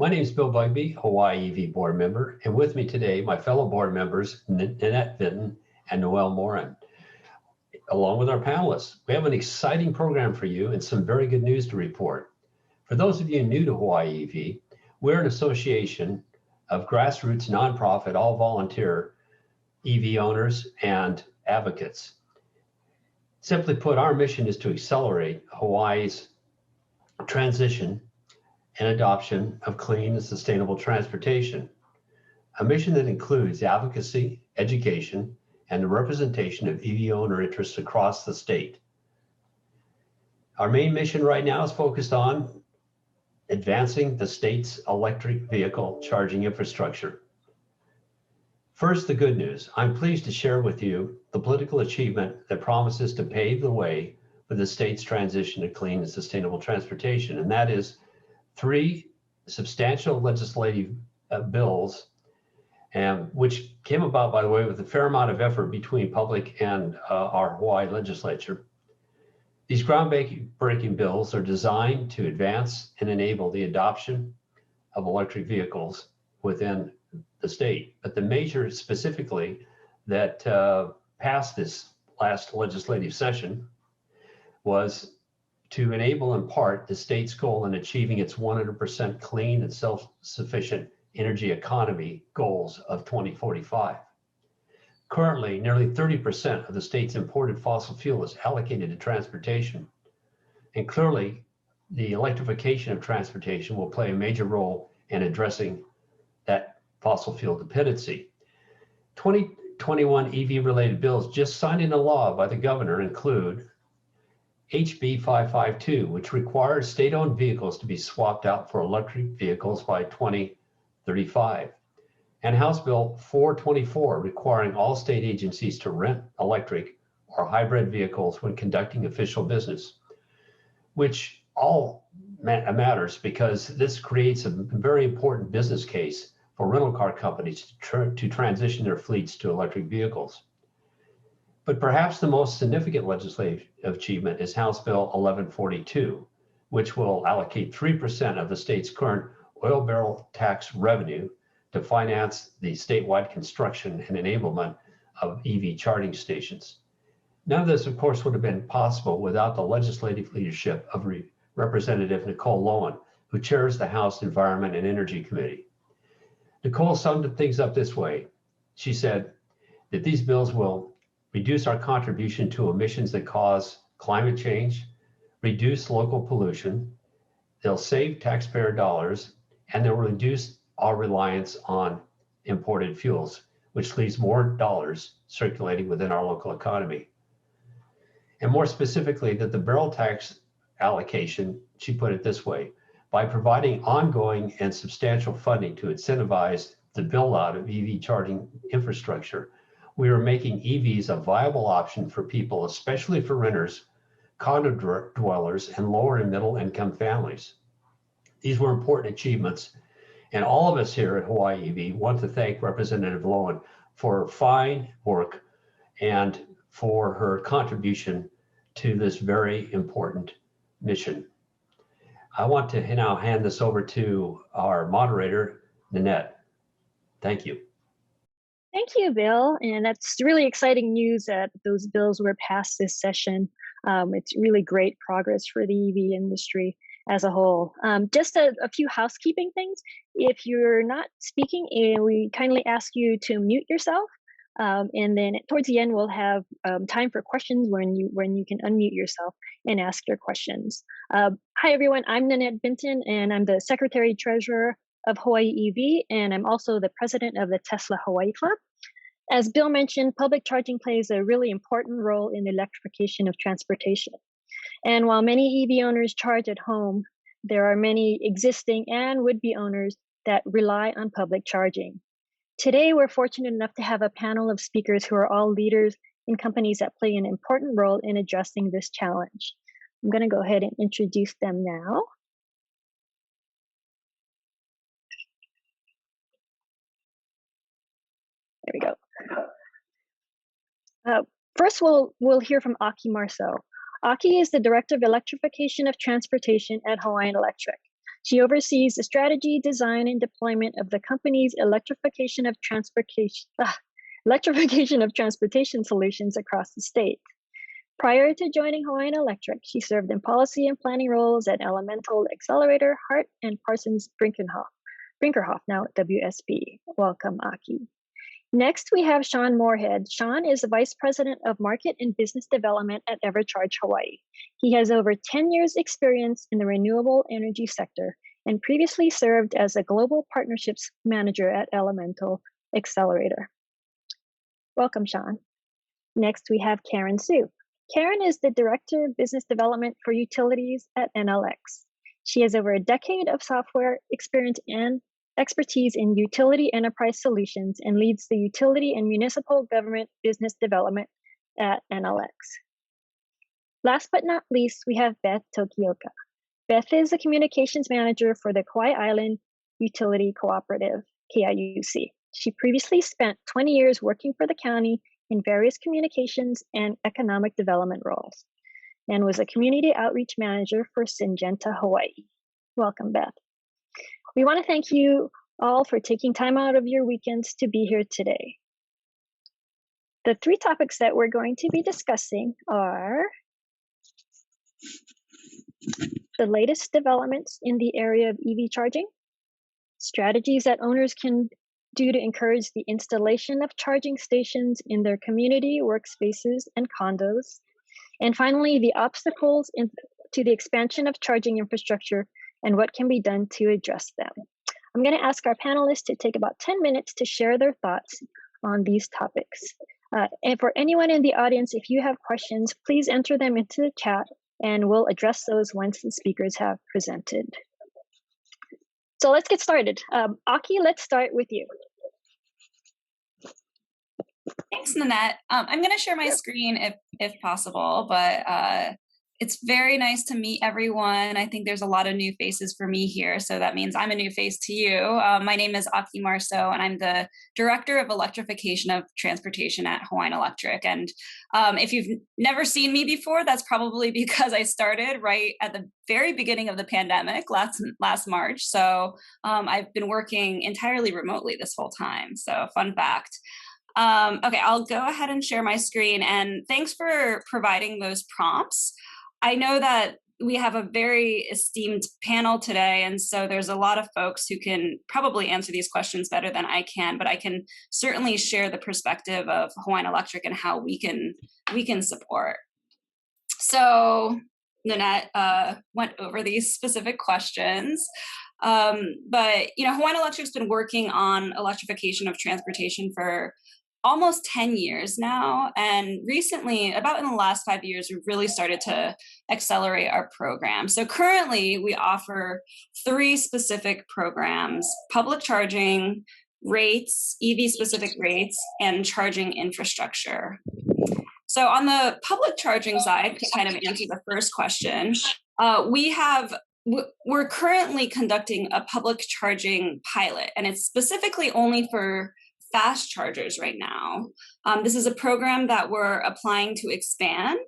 My name is Bill Bugbee, Hawaii EV board member, and with me today, my fellow board members, Nanette Vinton and Noel Morin, along with our panelists. We have an exciting program for you and some very good news to report. For those of you new to Hawaii EV, we're an association of grassroots, nonprofit, all volunteer EV owners and advocates. Simply put, our mission is to accelerate Hawaii's transition and adoption of clean and sustainable transportation, a mission that includes advocacy, education, and the representation of EV owner interests across the state. Our main mission right now is focused on advancing the state's electric vehicle charging infrastructure. First, the good news. I'm pleased to share with you the political achievement that promises to pave the way for the state's transition to clean and sustainable transportation, and that is 3 substantial legislative bills, which came about, by the way, with a fair amount of effort between public and our Hawaii legislature. These groundbreaking bills are designed to advance and enable the adoption of electric vehicles within the state. But the measure specifically that passed this last legislative session was to enable in part the state's goal in achieving its 100% clean and self-sufficient energy economy goals of 2045. Currently, nearly 30% of the state's imported fossil fuel is allocated to transportation. And clearly, the electrification of transportation will play a major role in addressing that fossil fuel dependency. 2021 EV-related bills just signed into law by the governor include HB 552, which requires state-owned vehicles to be swapped out for electric vehicles by 2035, and House Bill 424, requiring all state agencies to rent electric or hybrid vehicles when conducting official business, which all matters because this creates a very important business case for rental car companies to transition their fleets to electric vehicles. But perhaps the most significant legislative achievement is House Bill 1142, which will allocate 3% of the state's current oil barrel tax revenue to finance the statewide construction and enablement of EV charging stations. None of this, of course, would have been possible without the legislative leadership of Representative Nicole Lowen, who chairs the House Environment and Energy Committee. Nicole summed things up this way. She said that these bills will reduce our contribution to emissions that cause climate change, reduce local pollution, they'll save taxpayer dollars, and they'll reduce our reliance on imported fuels, which leaves more dollars circulating within our local economy. And more specifically, that the barrel tax allocation, she put it this way, by providing ongoing and substantial funding to incentivize the build out of EV charging infrastructure, we are making EVs a viable option for people, especially for renters, condo dwellers, and lower and middle income families. These were important achievements, and all of us here at Hawaii EV want to thank Representative Lowen for her fine work and for her contribution to this very important mission. I want to now hand this over to our moderator, Nanette. Thank you. Thank you, Bill. And that's really exciting news that those bills were passed this session. It's really great progress for the EV industry as a whole. Just a few housekeeping things. If you're not speaking, we kindly ask you to mute yourself. And then towards the end, we'll have time for questions when you can unmute yourself and ask your questions. Hi, everyone. I'm Nanette Vinton, and I'm the Secretary Treasurer of Hawaii EV, and I'm also the president of the Tesla Hawaii Club. As Bill mentioned, public charging plays a really important role in the electrification of transportation. And while many EV owners charge at home, there are many existing and would-be owners that rely on public charging. Today, we're fortunate enough to have a panel of speakers who are all leaders in companies that play an important role in addressing this challenge. I'm going to go ahead and introduce them now. There we go. First, we'll hear from Aki Marceau. Aki is the Director of Electrification of Transportation at Hawaiian Electric. She oversees the strategy, design, and deployment of the company's electrification of transportation solutions across the state. Prior to joining Hawaiian Electric, she served in policy and planning roles at Elemental Accelerator, Hart, and Parsons Brinkerhoff, now at WSP. Welcome, Aki. Next, we have Shawn Moorhead. Shawn is the Vice President of Market and Business Development at EverCharge Hawaii. He has over 10 years experience in the renewable energy sector and previously served as a Global Partnerships Manager at Elemental Accelerator. Welcome, Shawn. Next, we have Karen Su. Karen is the Director of Business Development for Utilities at enelX. She has over a decade of software experience and expertise in utility enterprise solutions and leads the utility and municipal government business development at enelX. Last but not least, we have Beth Tokioka. Beth is the communications manager for the Kauai Island Utility Cooperative, KIUC. She previously spent 20 years working for the county in various communications and economic development roles, and was a community outreach manager for Syngenta Hawaii. Welcome, Beth. We want to thank you all for taking time out of your weekends to be here today. The three topics that we're going to be discussing are the latest developments in the area of EV charging, strategies that owners can do to encourage the installation of charging stations in their community, workspaces, and condos, and finally, the obstacles to the expansion of charging infrastructure and what can be done to address them. I'm going to ask our panelists to take about 10 minutes to share their thoughts on these topics. And for anyone in the audience, if you have questions, please enter them into the chat and we'll address those once the speakers have presented. So let's get started. Aki, let's start with you. Thanks, Nanette. I'm going to share my screen if possible, but it's very nice to meet everyone. I think there's a lot of new faces for me here, so that means I'm a new face to you. My name is Aki Marceau, and I'm the Director of Electrification of Transportation at Hawaiian Electric. And if you've never seen me before, that's probably because I started right at the very beginning of the pandemic last March. So I've been working entirely remotely this whole time. So fun fact. Okay, I'll go ahead and share my screen, and thanks for providing those prompts. I know that we have a very esteemed panel today, and so there's a lot of folks who can probably answer these questions better than I can, but I can certainly share the perspective of Hawaiian Electric and how we can support. So Nanette went over these specific questions. But Hawaiian Electric's been working on electrification of transportation for almost 10 years now. And recently, about in the last 5 years, we've really started to accelerate our program. So currently, we offer 3 specific programs: public charging, rates, EV-specific rates, and charging infrastructure. So on the public charging side, to kind of answer the first question, we're currently conducting a public charging pilot, and it's specifically only for fast chargers right now. This is a program that we're applying to expand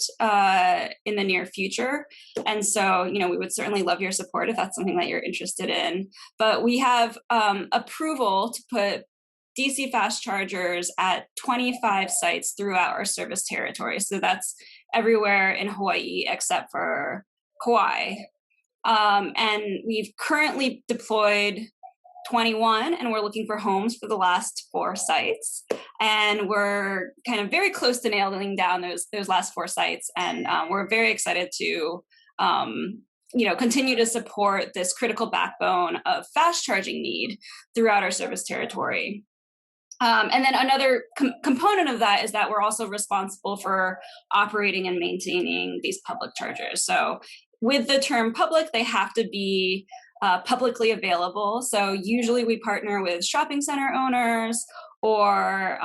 in the near future. And so, we would certainly love your support if that's something that you're interested in. But we have approval to put DC fast chargers at 25 sites throughout our service territory. So that's everywhere in Hawaii except for Kauai. And we've currently deployed 21, and we're looking for homes for the last 4 sites. And we're kind of very close to nailing down those last 4 sites. And we're very excited to, continue to support this critical backbone of fast charging need throughout our service territory. And then another component of that is that we're also responsible for operating and maintaining these public chargers. So with the term public, they have to be publicly available. So usually we partner with shopping center owners, or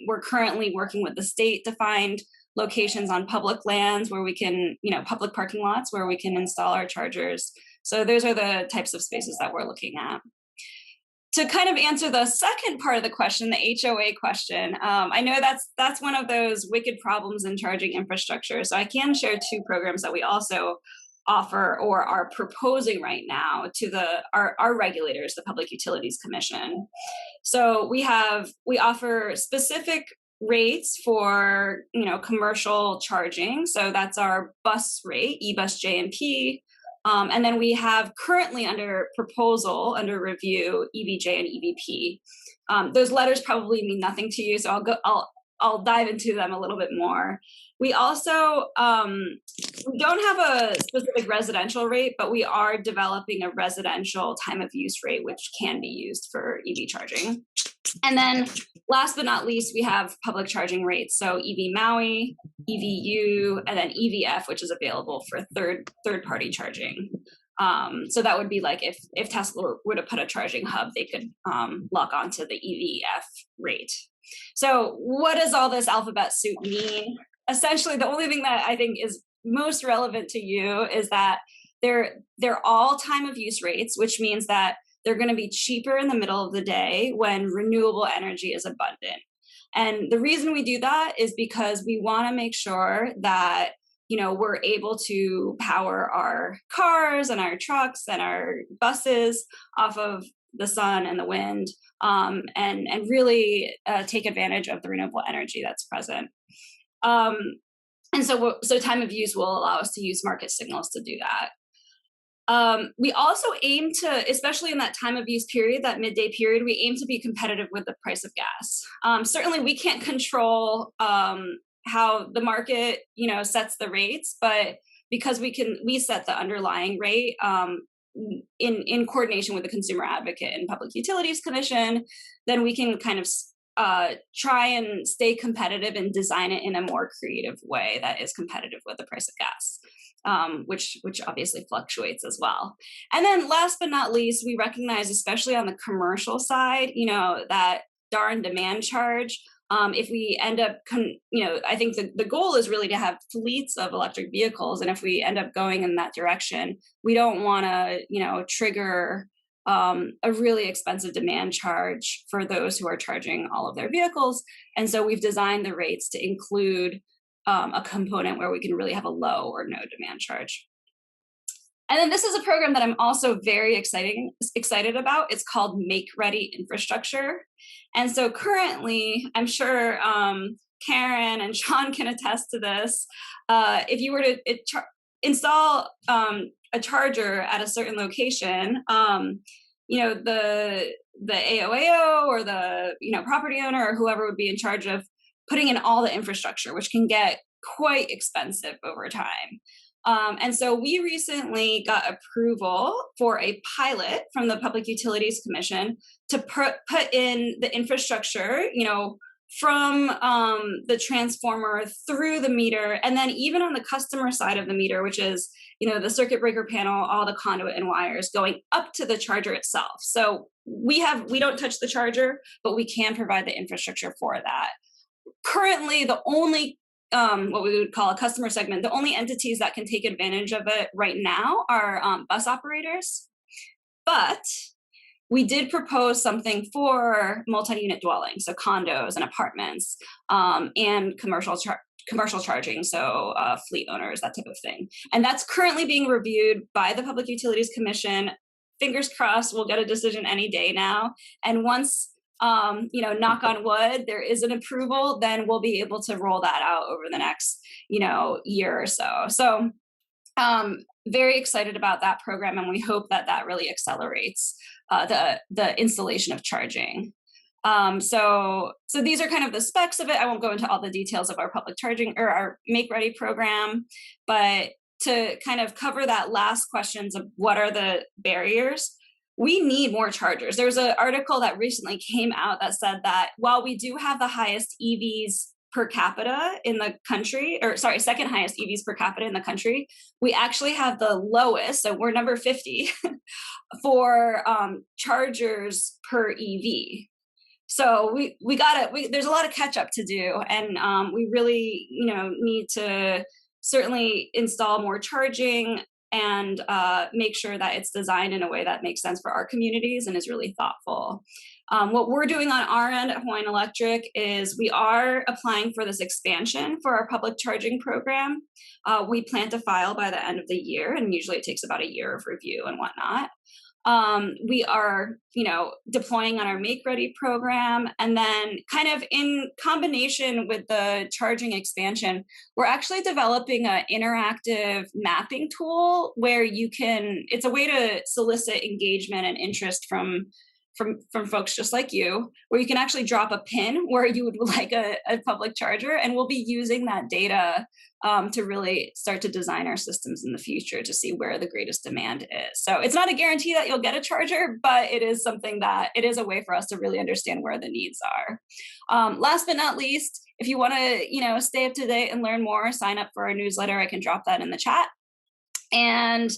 we're currently working with the state to find locations on public lands where we can, public parking lots where we can install our chargers. So those are the types of spaces that we're looking at. To kind of answer the second part of the question, the HOA question, I know that's one of those wicked problems in charging infrastructure. So I can share 2 programs that we also offer or are proposing right now to our regulators, the Public Utilities Commission. So we offer specific rates for commercial charging. So that's our bus rate, eBus JMP. And then we have currently under review, EVJ and EVP. Those letters probably mean nothing to you, so I'll dive into them a little bit more. We also we don't have a specific residential rate, but we are developing a residential time of use rate, which can be used for EV charging. And then last but not least, we have public charging rates. So EV Maui, EVU, and then EVF, which is available for third party charging. So that would be like if Tesla were to put a charging hub, they could lock onto the EVF rate. So what does all this alphabet soup mean? Essentially, the only thing that I think is most relevant to you is that they're all time of use rates, which means that they're going to be cheaper in the middle of the day when renewable energy is abundant. And the reason we do that is because we want to make sure that we're able to power our cars and our trucks and our buses off of the sun and the wind, and really take advantage of the renewable energy that's present. And so time of use will allow us to use market signals to do that. We also aim to, especially in that time of use period, that midday period, we aim to be competitive with the price of gas. Certainly we can't control how the market, sets the rates, but because we set the underlying rate in coordination with the Consumer Advocate and Public Utilities Commission, then we can kind of try and stay competitive and design it in a more creative way that is competitive with the price of gas, which obviously fluctuates as well. And then last but not least, we recognize, especially on the commercial side, that darn demand charge. If we end up, I think the goal is really to have fleets of electric vehicles. And if we end up going in that direction, we don't want to, trigger a really expensive demand charge for those who are charging all of their vehicles. And so we've designed the rates to include a component where we can really have a low or no demand charge. And then this is a program that I'm also very excited about. It's called Make Ready Infrastructure. And so currently, I'm sure Karen and Shawn can attest to this. If you were to install a charger at a certain location, the AOAO or the property owner or whoever would be in charge of putting in all the infrastructure, which can get quite expensive over time. And so we recently got approval for a pilot from the Public Utilities Commission to put in the infrastructure, from the transformer through the meter, and then even on the customer side of the meter, which is, the circuit breaker panel, all the conduit and wires going up to the charger itself. So we don't touch the charger, but we can provide the infrastructure for that. Currently, the only what we would call a customer segment, the only entities that can take advantage of it right now are bus operators. But we did propose something for multi-unit dwellings, so condos and apartments, and commercial charging, so fleet owners, that type of thing. And that's currently being reviewed by the Public Utilities Commission. Fingers crossed, we'll get a decision any day now. And once knock on wood, there is an approval, then we'll be able to roll that out over the next, year or so. So very excited about that program, and we hope that really accelerates the installation of charging. So these are kind of the specs of it. I won't go into all the details of our public charging or our Make Ready program, but to kind of cover that last questions of what are the barriers, we need more chargers. There's an article that recently came out that said that while we do have the highest EVs per capita in the country, second highest EVs per capita in the country, we actually have the lowest, so we're number 50 for chargers per EV. So there's a lot of catch up to do, and we really, need to certainly install more charging. and make sure that it's designed in a way that makes sense for our communities and is really thoughtful. What we're doing on our end at Hawaiian Electric is we are applying for this expansion for our public charging program. We plan to file by the end of the year, and usually it takes about a year of review and whatnot. We are, deploying on our Make Ready program, and then kind of in combination with the charging expansion, we're actually developing an interactive mapping tool where it's a way to solicit engagement and interest from folks just like you, where you can actually drop a pin where you would like a public charger, and we'll be using that data to really start to design our systems in the future to see where the greatest demand is. So it's not a guarantee that you'll get a charger, but it is something that it is a way for us to really understand where the needs are. Last but not least, if you want to, stay up to date and learn more, sign up for our newsletter. I can drop that in the chat. And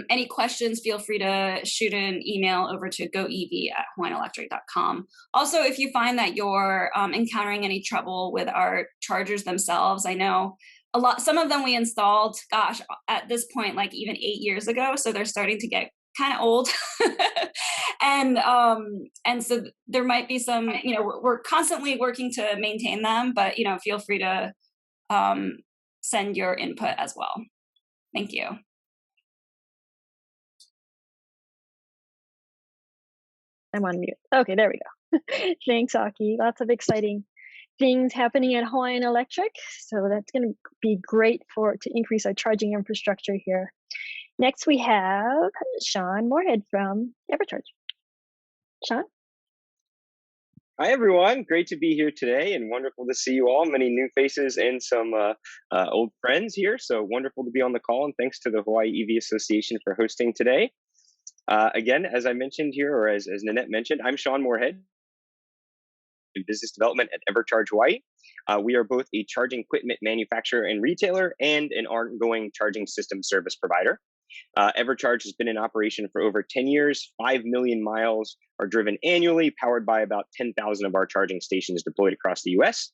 any questions, feel free to shoot an email over to goev@hawaiianelectric.com. Also, if you find that you're encountering any trouble with our chargers themselves, I know some of them we installed, at this point, like even 8 years ago, so they're starting to get kind of old. and so there might be some, we're constantly working to maintain them, but, feel free to send your input as well. Thank you. I'm on mute. Okay, there we go. Thanks, Aki. Lots of exciting things happening at Hawaiian Electric. So that's going to be great to increase our charging infrastructure here. Next, we have Shawn Moorhead from EverCharge. Shawn? Hi, everyone. Great to be here today and wonderful to see you all. Many new faces and some old friends here. So wonderful to be on the call, and thanks to the Hawaii EV Association for hosting today. Again, as I mentioned here, or as Nanette mentioned, I'm Shawn Moorhead, in business development at EverCharge Hawaii. We are both a charging equipment manufacturer and retailer and an ongoing charging system service provider. EverCharge has been in operation for over 10 years. 5 million miles are driven annually, powered by about 10,000 of our charging stations deployed across the US.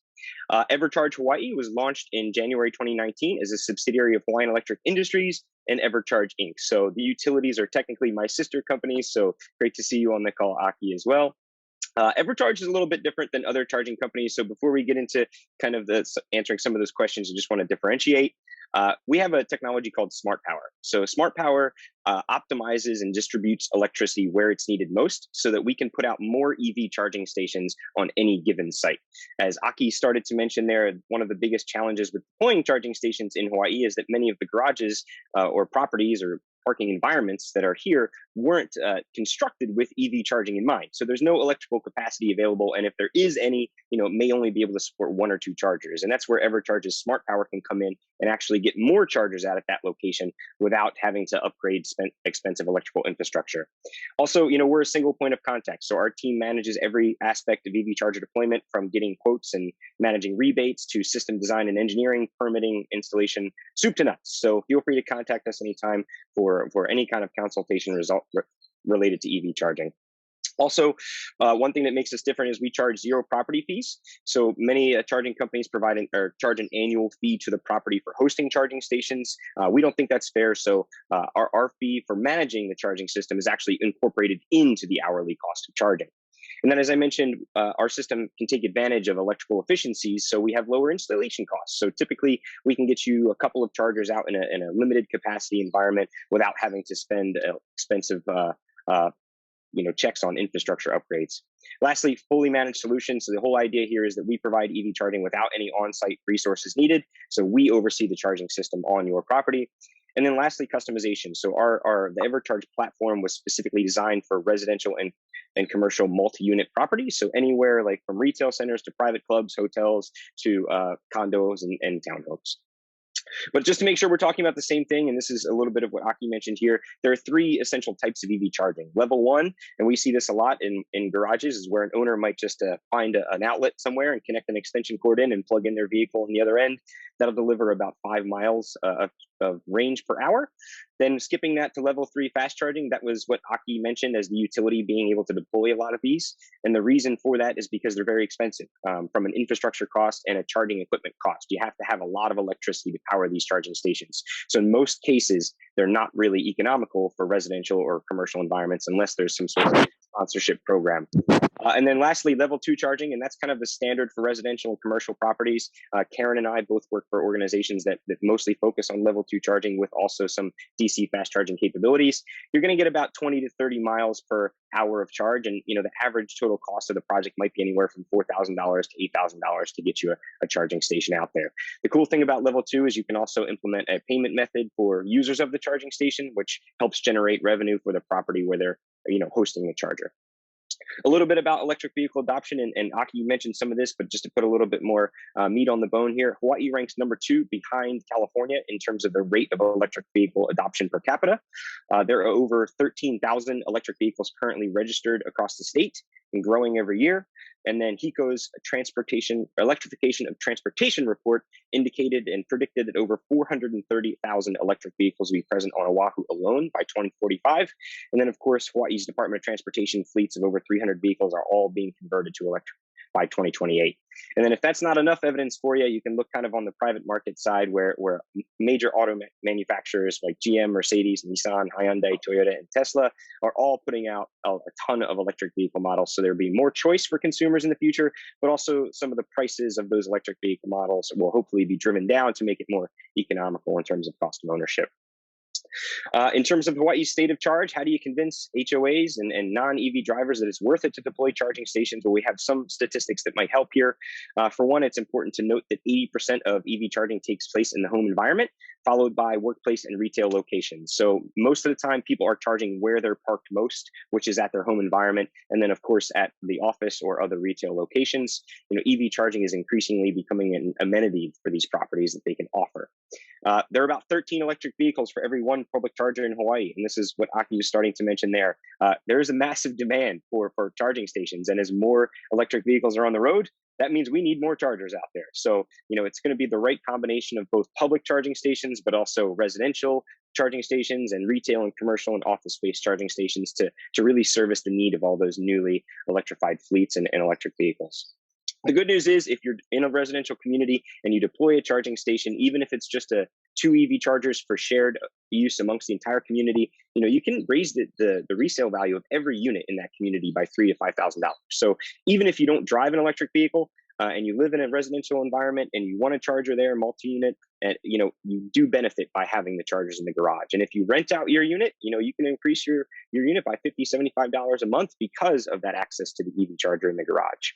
EverCharge Hawaii was launched in January 2019 as a subsidiary of Hawaiian Electric Industries and EverCharge Inc. So the utilities are technically my sister companies, so great to see you on the call, Aki, as well. EverCharge is a little bit different than other charging companies. So before we get into kind of answering some of those questions, I just want to differentiate. We have a technology called Smart Power. So Smart Power optimizes and distributes electricity where it's needed most so that we can put out more EV charging stations on any given site. As Aki started to mention there, one of the biggest challenges with deploying charging stations in Hawaii is that many of the garages or properties or parking environments that are here weren't constructed with EV charging in mind. So there's no electrical capacity available. And if there is any, it may only be able to support 1 or 2 chargers. And that's where EverCharge's Smart Power can come in and actually get more chargers out at that location without having to upgrade expensive electrical infrastructure. Also, we're a single point of contact. So our team manages every aspect of EV charger deployment, from getting quotes and managing rebates to system design and engineering, permitting, installation, soup to nuts. So feel free to contact us anytime for any kind of consultation related to EV charging. Also, one thing that makes us different is we charge 0 property fees. So many charging companies charge an annual fee to the property for hosting charging stations. We don't think that's fair. So our fee for managing the charging system is actually incorporated into the hourly cost of charging. And then, as I mentioned, our system can take advantage of electrical efficiencies, so we have lower installation costs. So typically, we can get you a couple of chargers out in a limited capacity environment without having to spend expensive checks on infrastructure upgrades. Lastly, fully managed solutions. So the whole idea here is that we provide EV charging without any on-site resources needed. So we oversee the charging system on your property. And then lastly, customization. So the EverCharge platform was specifically designed for residential and commercial multi-unit properties. So anywhere like from retail centers to private clubs, hotels, to condos and townhomes. But just to make sure we're talking about the same thing, and this is a little bit of what Aki mentioned here, there are 3 essential types of EV charging. Level 1, and we see this a lot in garages, is where an owner might just find an outlet somewhere and connect an extension cord in and plug in their vehicle on the other end. That'll deliver about 5 miles of range per hour. Then skipping that to level 3 fast charging, that was what Aki mentioned as the utility being able to deploy a lot of these. And the reason for that is because they're very expensive from an infrastructure cost and a charging equipment cost. You have to have a lot of electricity to power these charging stations. So in most cases, they're not really economical for residential or commercial environments unless there's some sort of sponsorship program. And then lastly, level 2 charging, and that's kind of the standard for residential and commercial properties. Karen and I both work for organizations that mostly focus on level 2 charging with also some DC fast charging capabilities. You're going to get about 20 to 30 miles per hour of charge. And, the average total cost of the project might be anywhere from $4,000 to $8,000 to get you a charging station out there. The cool thing about level 2 is you can also implement a payment method for users of the charging station, which helps generate revenue for the property where they're, hosting the charger. A little bit about electric vehicle adoption, and Aki, you mentioned some of this, but just to put a little bit more meat on the bone here, Hawaii ranks number 2 behind California in terms of the rate of electric vehicle adoption per capita. There are over 13,000 electric vehicles currently registered across the state and growing every year. And then HECO's Electrification of Transportation report indicated and predicted that over 430,000 electric vehicles will be present on Oahu alone by 2045. And then, of course, Hawaii's Department of Transportation fleets of over 300 vehicles are all being converted to electric by 2028. And then if that's not enough evidence for you, you can look kind of on the private market side where major auto manufacturers like GM, Mercedes, Nissan, Hyundai, Toyota, and Tesla are all putting out a ton of electric vehicle models. So there'll be more choice for consumers in the future, but also some of the prices of those electric vehicle models will hopefully be driven down to make it more economical in terms of cost of ownership. In terms of Hawaii's state of charge, how do you convince HOAs and non-EV drivers that it's worth it to deploy charging stations? Well, we have some statistics that might help here. For one, it's important to note that 80% of EV charging takes place in the home environment, followed by workplace and retail locations. So most of the time, people are charging where they're parked most, which is at their home environment. And then, of course, at the office or other retail locations. EV charging is increasingly becoming an amenity for these properties that they can offer. There are about 13 electric vehicles for every one public charger in Hawaii. And this is what Aki was starting to mention there. There is a massive demand for charging stations. And as more electric vehicles are on the road, that means we need more chargers out there. So, it's going to be the right combination of both public charging stations, but also residential charging stations and retail and commercial and office space charging stations to really service the need of all those newly electrified fleets and electric vehicles. The good news is if you're in a residential community and you deploy a charging station, even if it's just 2 EV chargers for shared use amongst the entire community, you can raise the resale value of every unit in that community by $3,000 to $5,000. So even if you don't drive an electric vehicle and you live in a residential environment and you want a charger there, multi-unit, and you do benefit by having the chargers in the garage. And if you rent out your unit, you can increase your unit by $50, $75 a month because of that access to the EV charger in the garage.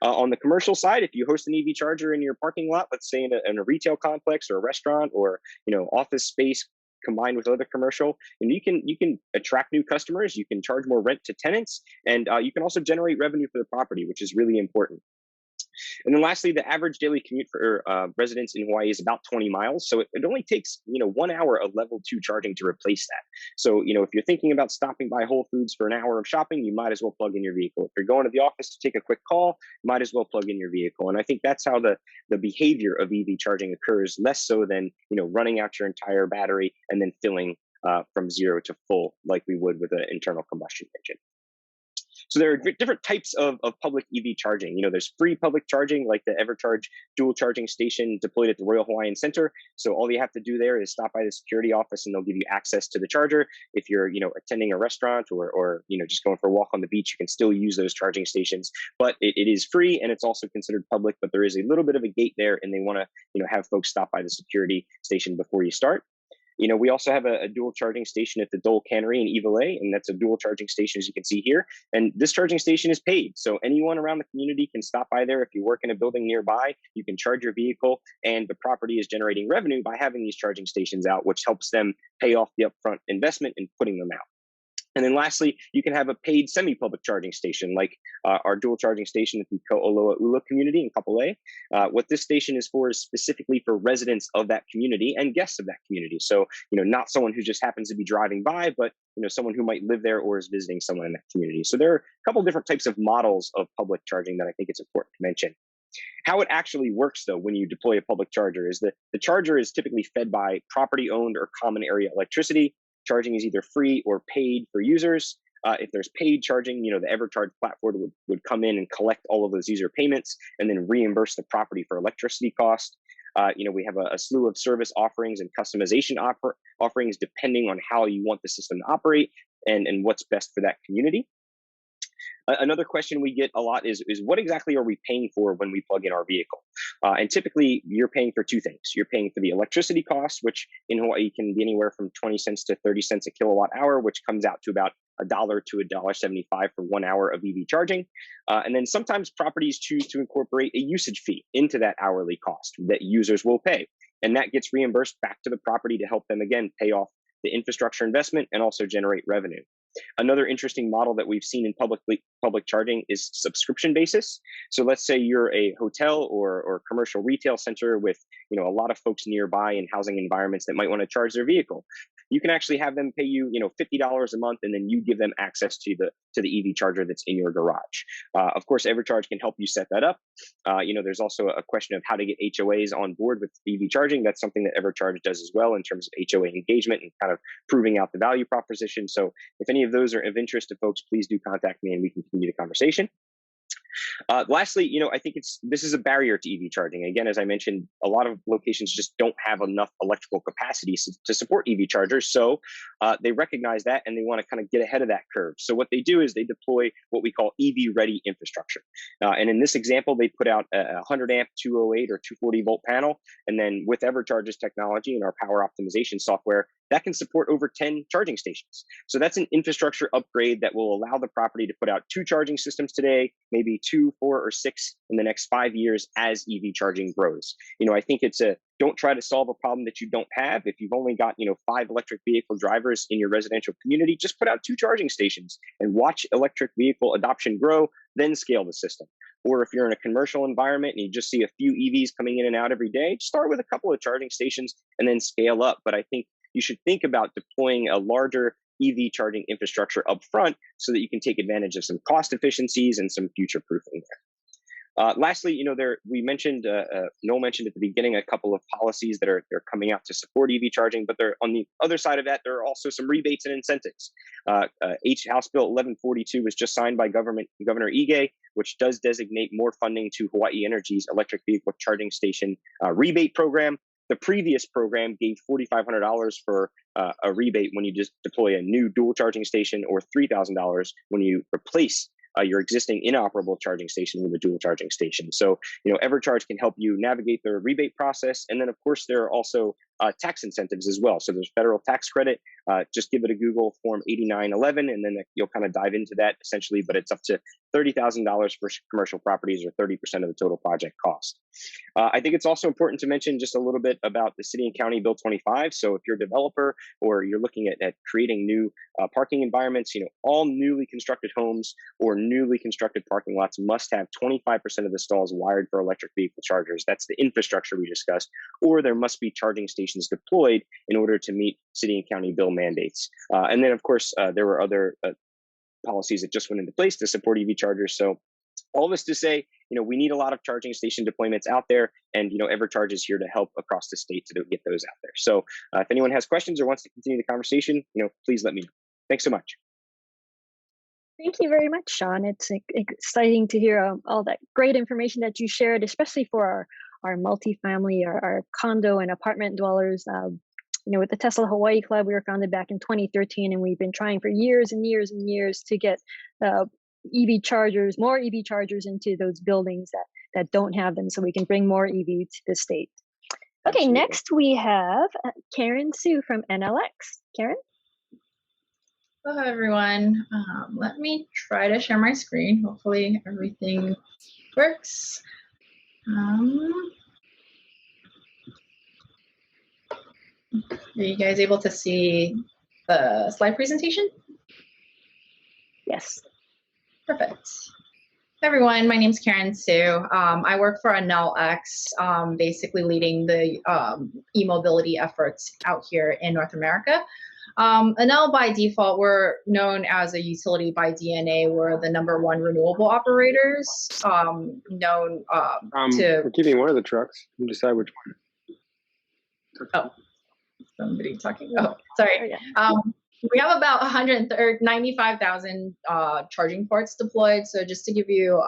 On the commercial side, if you host an EV charger in your parking lot, let's say in a retail complex or a restaurant or office space combined with other commercial, and you can attract new customers, you can charge more rent to tenants, and you can also generate revenue for the property, which is really important. And then lastly, the average daily commute for residents in Hawaii is about 20 miles. So it only takes, 1 hour of level 2 charging to replace that. So, if you're thinking about stopping by Whole Foods for an hour of shopping, you might as well plug in your vehicle. If you're going to the office to take a quick call, you might as well plug in your vehicle. And I think that's how the behavior of EV charging occurs, less so than, running out your entire battery and then filling from 0 to full like we would with an internal combustion engine. So there are different types of public EV charging. There's free public charging, like the EverCharge dual charging station deployed at the Royal Hawaiian Center. So all you have to do there is stop by the security office and they'll give you access to the charger. If you're, attending a restaurant or just going for a walk on the beach, you can still use those charging stations. But it is free and it's also considered public, but there is a little bit of a gate there and they want to, have folks stop by the security station before you start. We also have a dual charging station at the Dole Cannery in Iwalei, and that's a dual charging station, as you can see here. And this charging station is paid. So anyone around the community can stop by there. If you work in a building nearby, you can charge your vehicle, and the property is generating revenue by having these charging stations out, which helps them pay off the upfront investment in putting them out. And then lastly, you can have a paid semi-public charging station like our dual charging station at the Ko'oloaula community in Kapolei. What this station is for is specifically for residents of that community and guests of that community. So, not someone who just happens to be driving by, but, someone who might live there or is visiting someone in that community. So there are a couple different types of models of public charging that I think it's important to mention. How it actually works, though, when you deploy a public charger is that the charger is typically fed by property-owned or common area electricity. Charging is either free or paid for users. If there's paid charging, the EverCharge platform would come in and collect all of those user payments and then reimburse the property for electricity cost. We have a slew of service offerings and customization offerings depending on how you want the system to operate and what's best for that community. Another question we get a lot is what exactly are we paying for when we plug in our vehicle? And typically, you're paying for two things. You're paying for the electricity cost, which in Hawaii can be anywhere from 20 cents to 30 cents a kilowatt hour, which comes out to about $1 to $1.75 for 1 hour of EV charging. And then sometimes properties choose to incorporate a usage fee into that hourly cost that users will pay. And that gets reimbursed back to the property to help them, again, pay off the infrastructure investment and also generate revenue. Another interesting model that we've seen in public charging is subscription basis. So let's say you're a hotel or commercial retail center with a lot of folks nearby in housing environments that might want to charge their vehicle. You can actually have them pay you $50 a month, and then you give them access to the EV charger that's in your garage. Of course, EverCharge can help you set that up. There's also a question of how to get HOAs on board with EV charging. That's something that EverCharge does as well in terms of HOA engagement and kind of proving out the value proposition. So if any of those are of interest to folks, please do contact me and we can continue the conversation. Lastly, I think this is a barrier to EV charging. Again, as I mentioned, a lot of locations just don't have enough electrical capacity to support EV chargers. So they recognize that and they want to kind of get ahead of that curve. So what they do is they deploy what we call EV ready infrastructure. And in this example, they put out a 100 amp 208 or 240 volt panel. And then with EverCharge's technology and our power optimization software, that can support over 10 charging stations. So that's an infrastructure upgrade that will allow the property to put out 2 charging systems today, maybe 2, 4, or 6 in the next 5 years as EV charging grows. I think don't try to solve a problem that you don't have. If you've only got, 5 electric vehicle drivers in your residential community, just put out 2 charging stations and watch electric vehicle adoption grow, then scale the system. Or if you're in a commercial environment and you just see a few EVs coming in and out every day, start with a couple of charging stations and then scale up. But I think you should think about deploying a larger EV charging infrastructure up front so that you can take advantage of some cost efficiencies and some future proofing there. Lastly, we mentioned, Noel mentioned at the beginning a couple of policies that are coming out to support EV charging, but on the other side of that, there are also some rebates and incentives. House Bill 1142 was just signed by Governor Ige, which does designate more funding to Hawaii Energy's electric vehicle charging station rebate program. The previous program gave $4,500 for a rebate when you just deploy a new dual charging station, or $3,000 when you replace your existing inoperable charging station with a dual charging station. So, EverCharge can help you navigate the rebate process. And then, of course, there are also tax incentives as well. So there's federal tax credit. Just give it a Google, Form 8911, and then you'll kind of dive into that essentially. But it's up to $30,000 for commercial properties, or 30% of the total project cost. I think it's also important to mention just a little bit about the City and County Bill 25. So if you're a developer or you're looking at creating new parking environments, all newly constructed homes or newly constructed parking lots must have 25% of the stalls wired for electric vehicle chargers. That's the infrastructure we discussed. Or there must be charging stations deployed in order to meet City and County Bill mandates. And then, of course, there were other policies that just went into place to support EV chargers. So all this to say, we need a lot of charging station deployments out there, and EverCharge is here to help across the state to get those out there. So if anyone has questions or wants to continue the conversation, please let me know. Thanks so much. Thank you very much, Shawn. It's exciting to hear all that great information that you shared, especially for our multifamily, our condo and apartment dwellers. With the Tesla Hawaii Club, we were founded back in 2013, and we've been trying for years and years and years to get more EV chargers into those buildings that don't have them, so we can bring more EV to the state. Okay, Absolutely. Next we have Karen Sue from enelX. Karen? Hello, everyone. Let me try to share my screen. Hopefully everything works. Are you guys able to see the slide presentation? Yes. Perfect. Hi, everyone. My name is Karen Sue. I work for enelX, basically leading the e-mobility efforts out here in North America. Enel by default, we're known as a utility by DNA. We're the #1 renewable operators, known to. We're keeping one of the trucks. You decide which one. Oh, somebody talking. Oh, sorry. We have about 195,000 charging ports deployed. So just to give you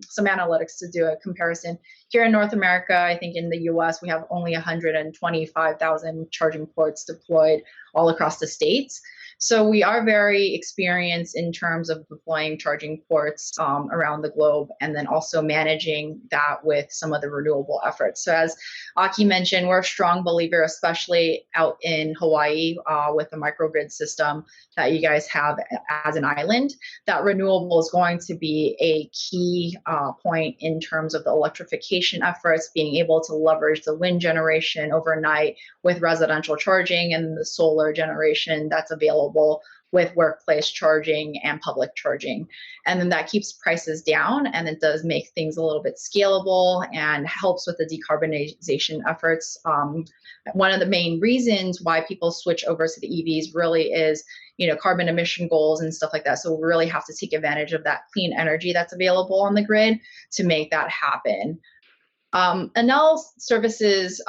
some analytics to do a comparison, here in North America, I think in the US, we have only 125,000 charging ports deployed all across the states. So we are very experienced in terms of deploying charging ports around the globe, and then also managing that with some of the renewable efforts. So as Aki mentioned, we're a strong believer, especially out in Hawaii with the microgrid system that you guys have as an island, that renewable is going to be a key point in terms of the electrification efforts, being able to leverage the wind generation overnight with residential charging and the solar generation that's available with workplace charging and public charging. And then that keeps prices down, and it does make things a little bit scalable and helps with the decarbonization efforts. One of the main reasons why people switch over to the EVs really is, carbon emission goals and stuff like that. So we really have to take advantage of that clean energy that's available on the grid to make that happen. Enel services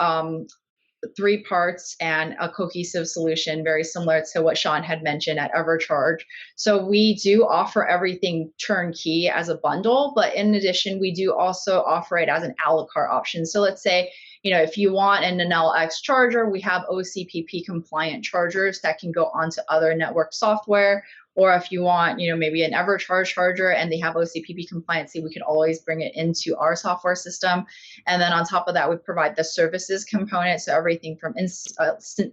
3 parts and a cohesive solution, very similar to what Shawn had mentioned at EverCharge. So we do offer everything turnkey as a bundle, but in addition, we do also offer it as an a la carte option. So let's say, if you want an enelX charger, we have OCPP compliant chargers that can go onto other network software. Or if you want, maybe an EverCharge charger and they have OCPP compliancy, we can always bring it into our software system. And then on top of that, we provide the services component. So everything from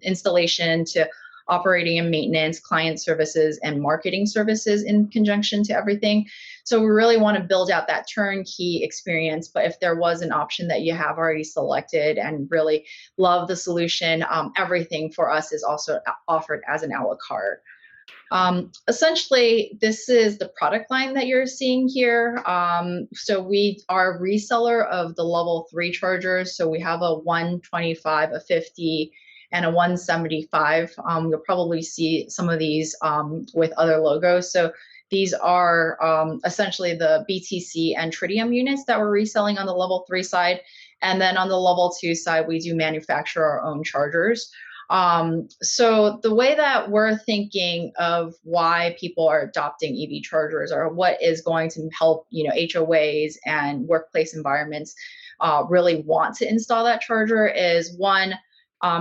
installation to operating and maintenance, client services, and marketing services in conjunction to everything. So we really want to build out that turnkey experience. But if there was an option that you have already selected and really love the solution, everything for us is also offered as an a la carte. Essentially, this is the product line that you're seeing here. So we are a reseller of the level 3 chargers. So we have a 125, a 50, and a 175. You'll probably see some of these with other logos. So these are essentially the BTC and Tritium units that we're reselling on the level 3 side. And then on the level 2 side, we do manufacture our own chargers. So the way that we're thinking of why people are adopting EV chargers, or what is going to help, HOAs and workplace environments really want to install that charger is, one,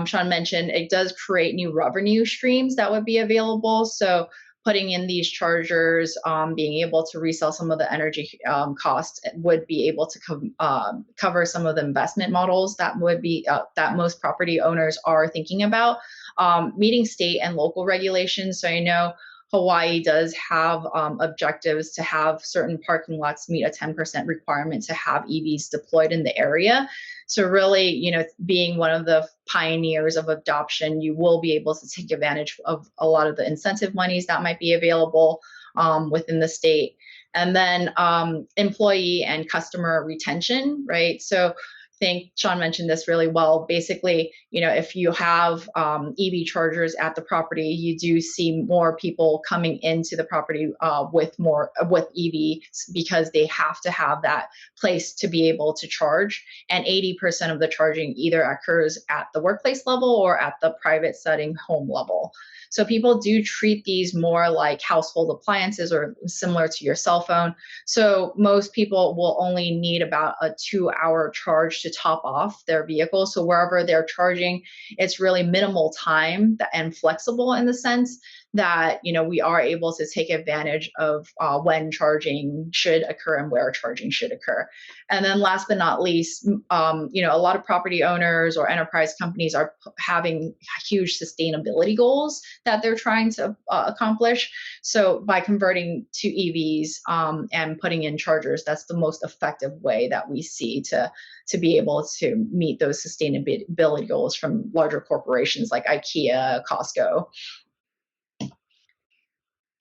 Shawn mentioned, it does create new revenue streams that would be available. So putting in these chargers, being able to resell some of the energy costs would be able to cover some of the investment models that would be that most property owners are thinking about, meeting state and local regulations. So Hawaii does have objectives to have certain parking lots meet a 10% requirement to have EVs deployed in the area. So really, being one of the pioneers of adoption, you will be able to take advantage of a lot of the incentive monies that might be available within the state. And then employee and customer retention, right? So I think Shawn mentioned this really well. Basically, if you have EV chargers at the property, you do see more people coming into the property with EV, because they have to have that place to be able to charge. And 80% of the charging either occurs at the workplace level or at the private setting home level. So people do treat these more like household appliances or similar to your cell phone. So most people will only need about a 2-hour charge to top off their vehicle. So wherever they're charging, it's really minimal time and flexible in the sense that, we are able to take advantage of when charging should occur and where charging should occur. And then last but not least, a lot of property owners or enterprise companies are having huge sustainability goals that they're trying to accomplish. So by converting to EVs and putting in chargers, that's the most effective way that we see to be able to meet those sustainability goals from larger corporations like IKEA, Costco.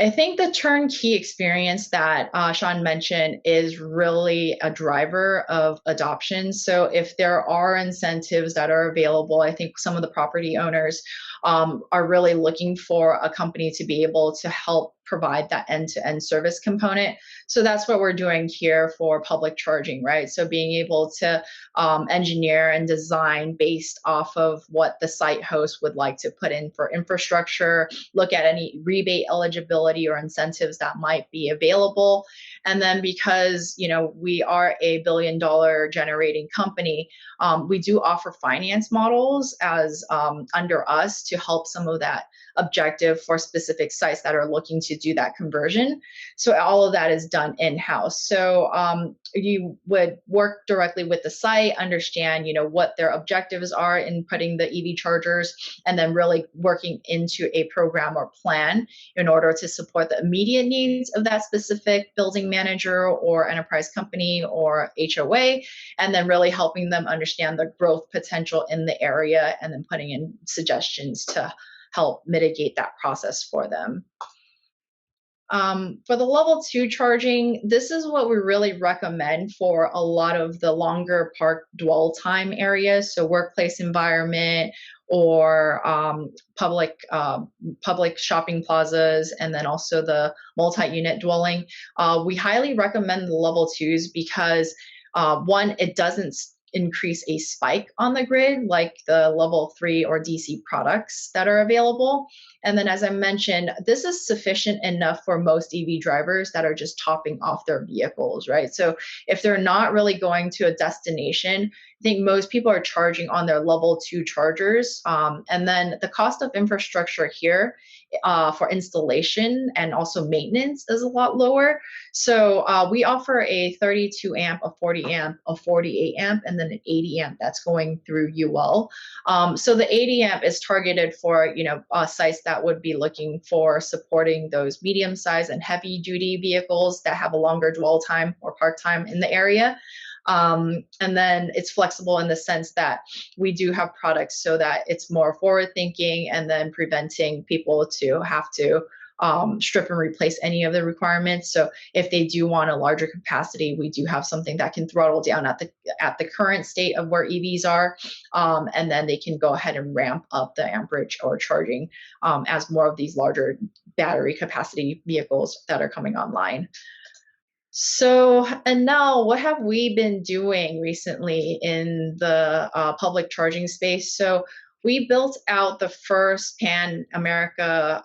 I think the turnkey experience that Shawn mentioned is really a driver of adoption. So if there are incentives that are available, I think some of the property owners are really looking for a company to be able to help provide that end-to-end service component. So that's what we're doing here for public charging, right? So being able to engineer and design based off of what the site host would like to put in for infrastructure, look at any rebate eligibility or incentives that might be available. And then because, we are a $1 billion generating company, we do offer finance models as under us to help some of that objective for specific sites that are looking to do that conversion. So all of that is done in-house. So you would work directly with the site, understand, what their objectives are in putting the EV chargers, and then really working into a program or plan in order to support the immediate needs of that specific building manager or enterprise company or HOA, and then really helping them understand the growth potential in the area and then putting in suggestions to help mitigate that process for them. For the level 2 charging, this is what we really recommend for a lot of the longer park dwell time areas, so workplace environment or public shopping plazas, and then also the multi-unit dwelling. We highly recommend the level 2s because one, it doesn't increase a spike on the grid like the level 3 or DC products that are available. And then, as I mentioned, this is sufficient enough for most EV drivers that are just topping off their vehicles, right? So if they're not really going to a destination, I think most people are charging on their level 2 chargers. And then the cost of infrastructure here for installation and also maintenance is a lot lower. So we offer a 32 amp, a 40 amp, a 48 amp, and then an 80 amp that's going through UL. So the 80 amp is targeted for, sites that would be looking for supporting those medium-sized and heavy-duty vehicles that have a longer dwell time or park time in the area. And then it's flexible in the sense that we do have products so that it's more forward thinking and then preventing people to have to strip and replace any of the requirements. So if they do want a larger capacity, we do have something that can throttle down at the current state of where EVs are, and then they can go ahead and ramp up the amperage or charging as more of these larger battery capacity vehicles that are coming online. So, and now what have we been doing recently in the public charging space? So we built out the first Pan-America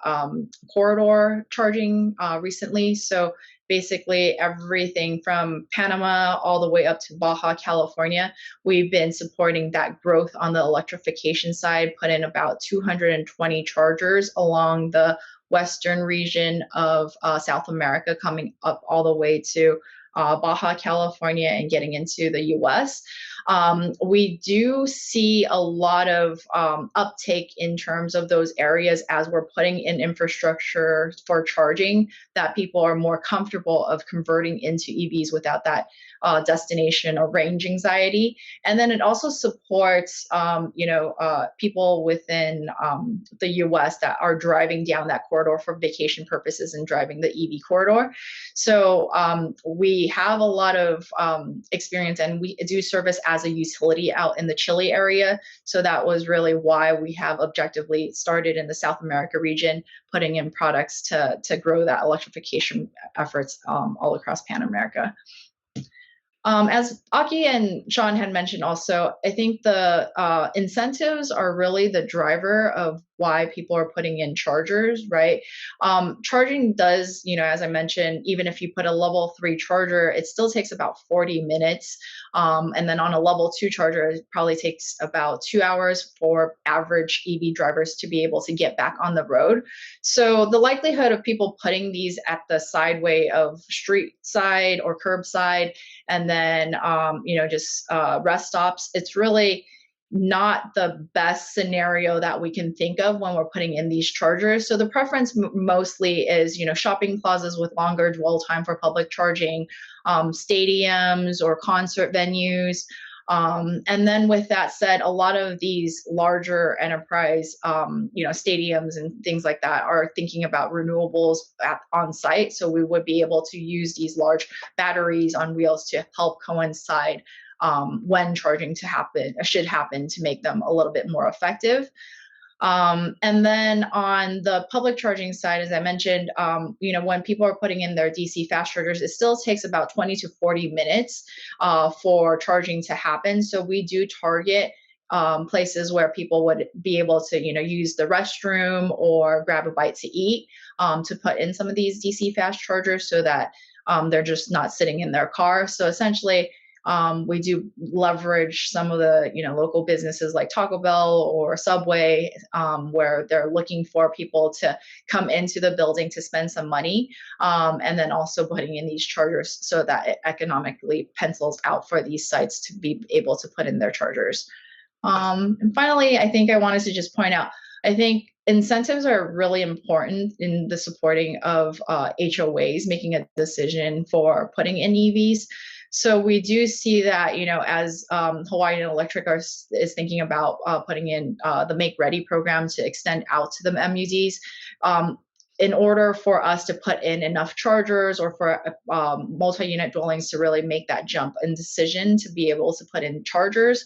corridor charging recently. So basically everything from Panama all the way up to Baja California, we've been supporting that growth on the electrification side, put in about 220 chargers along the western region of South America, coming up all the way to Baja California and getting into the US. We do see a lot of uptake in terms of those areas as we're putting in infrastructure for charging, that people are more comfortable of converting into EVs without that destination or range anxiety. And then it also supports, people within the US that are driving down that corridor for vacation purposes and driving the EV corridor. So we have a lot of experience, and we do service as a utility out in the Chile area. So that was really why we have objectively started in the South America region, putting in products to grow that electrification efforts all across Pan America. As Aki and Shawn had mentioned also, I think the incentives are really the driver of why people are putting in chargers, right? Charging does, as I mentioned, even if you put a level 3 charger, it still takes about 40 minutes. And then on a level 2 charger, it probably takes about 2 hours for average EV drivers to be able to get back on the road. So the likelihood of people putting these at the sideway of street side or curbside, and then, just rest stops, it's really not the best scenario that we can think of when we're putting in these chargers. So the preference mostly is, shopping plazas with longer dwell time for public charging, stadiums or concert venues, And then with that said, a lot of these larger enterprise, stadiums and things like that are thinking about renewables on site. So we would be able to use these large batteries on wheels to help coincide when charging should happen to make them a little bit more effective. And then on the public charging side, as I mentioned, when people are putting in their DC fast chargers, it still takes about 20 to 40 minutes for charging to happen. So we do target places where people would be able to, use the restroom or grab a bite to eat to put in some of these DC fast chargers so that they're just not sitting in their car. So essentially, we do leverage some of the local businesses like Taco Bell or Subway, where they're looking for people to come into the building to spend some money, and then also putting in these chargers so that it economically pencils out for these sites to be able to put in their chargers. And finally, I think I wanted to just point out, I think incentives are really important in the supporting of HOAs making a decision for putting in EVs. So we do see that, as Hawaiian Electric is thinking about putting in the Make Ready program to extend out to the MUDs, in order for us to put in enough chargers or for multi-unit dwellings to really make that jump and decision to be able to put in chargers,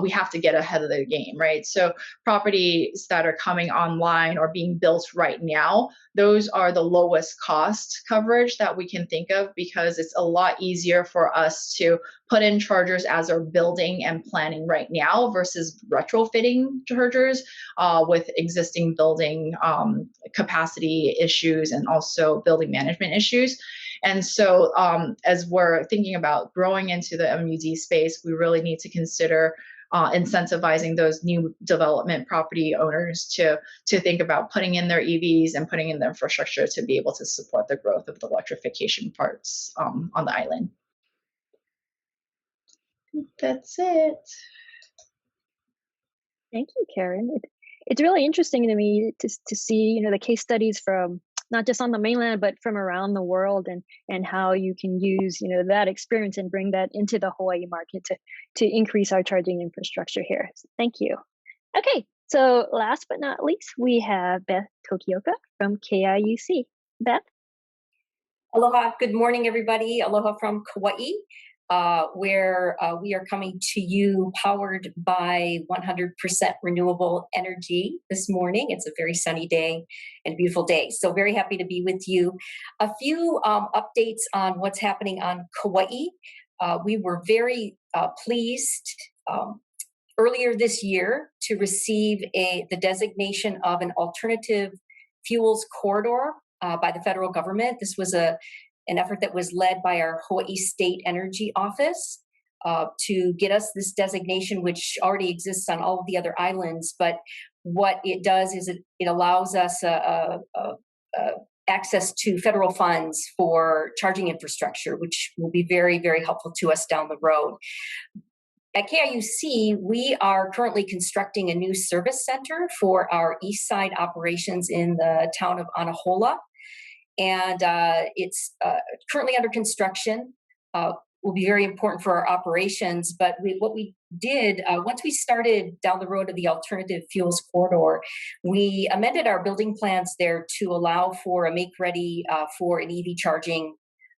we have to get ahead of the game, right? So properties that are coming online or being built right now, those are the lowest cost coverage that we can think of, because it's a lot easier for us to put in chargers as they're building and planning right now versus retrofitting chargers with existing building capacity issues and also building management issues. And so as we're thinking about growing into the MUD space, we really need to consider incentivizing those new development property owners to think about putting in their EVs and putting in the infrastructure to be able to support the growth of the electrification parts on the island. That's it. Thank you, Karen. It's really interesting to me to see, the case studies from not just on the mainland, but from around the world, and how you can use, that experience and bring that into the Hawaii market to increase our charging infrastructure here. So thank you. Okay, so last but not least, we have Beth Tokioka from KIUC. Beth? Aloha, good morning, everybody. Aloha from Kauai, where we are coming to you powered by 100% renewable energy this morning. It's a very sunny day and beautiful day. So very happy to be with you. A few updates on what's happening on Kauai. We were very pleased earlier this year to receive the designation of an alternative fuels corridor by the federal government. This was an effort that was led by our Hawaii State Energy Office to get us this designation, which already exists on all of the other islands. But what it does is it allows us access to federal funds for charging infrastructure, which will be very, very helpful to us down the road. At KIUC, we are currently constructing a new service center for our east side operations in the town of Anahola. And it's currently under construction, will be very important for our operations. But what we did, once we started down the road of the alternative fuels corridor, we amended our building plans there to allow for a make-ready for an EV charging,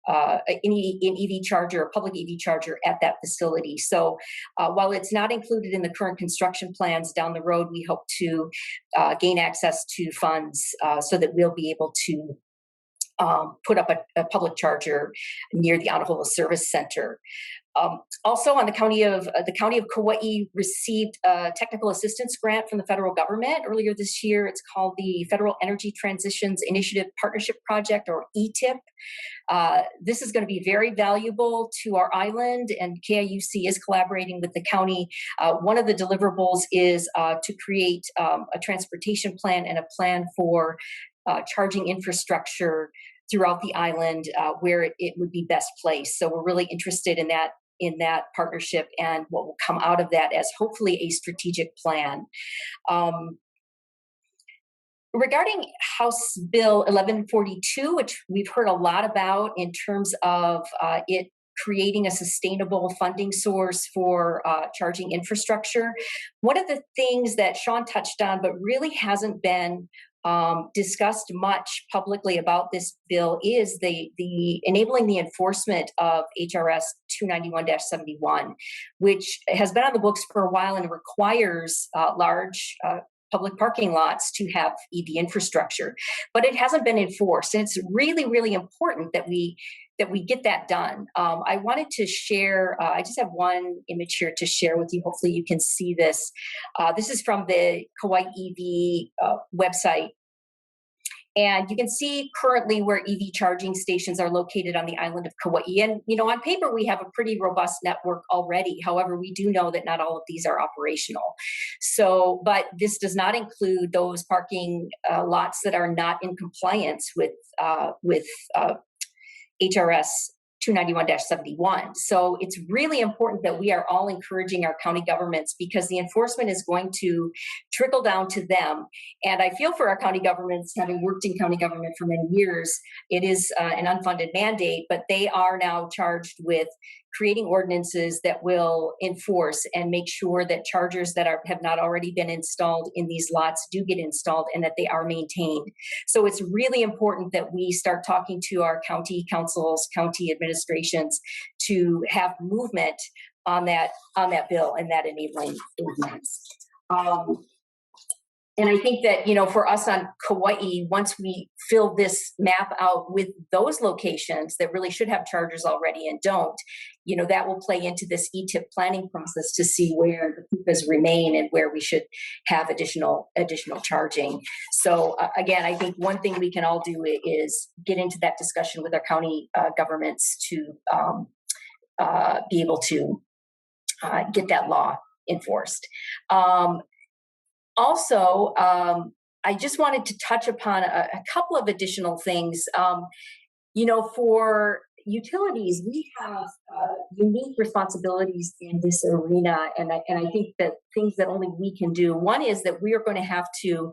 an EV charger, a public EV charger at that facility. So while it's not included in the current construction plans down the road, we hope to gain access to funds so that we'll be able to put up a public charger near the Anahola Service Center. Also, on the county of Kauai received a technical assistance grant from the federal government earlier this year. It's called the Federal Energy Transitions Initiative Partnership Project, or ETIP. This is going to be very valuable to our island, and KIUC is collaborating with the county. One of the deliverables is to create a transportation plan and a plan for charging infrastructure throughout the island where it would be best placed. So we're really interested in that partnership and what will come out of that as hopefully a strategic plan. Regarding House Bill 1142, which we've heard a lot about in terms of it creating a sustainable funding source for charging infrastructure. One of the things that Shawn touched on, but really hasn't been discussed much publicly about this bill, is the enabling the enforcement of HRS 291-71, which has been on the books for a while and requires large public parking lots to have EV infrastructure, but it hasn't been enforced. And it's really, really important that we get that done. I wanted to share, I just have one image here to share with you. Hopefully you can see this. This is from the Kauai EV website. And you can see currently where EV charging stations are located on the island of Kauai. And, on paper, we have a pretty robust network already. However, we do know that not all of these are operational. So, but this does not include those parking lots that are not in compliance with HRS 291-71. So it's really important that we are all encouraging our county governments, because the enforcement is going to trickle down to them. And I feel for our county governments, having worked in county government for many years, it is an unfunded mandate, but they are now charged with creating ordinances that will enforce and make sure that chargers that have not already been installed in these lots do get installed and that they are maintained. So it's really important that we start talking to our county councils, county administrations, to have movement on that bill and that enabling ordinance. And I think that, for us on Kauai, once we fill this map out with those locations that really should have chargers already and don't, that will play into this ETIP planning process to see where the PUPAs remain and where we should have additional charging. So again, I think one thing we can all do is get into that discussion with our county governments to be able to get that law enforced. Also, I just wanted to touch upon a couple of additional things. For utilities, we have unique responsibilities in this arena, and I think that things that only we can do. One is that we are going to have to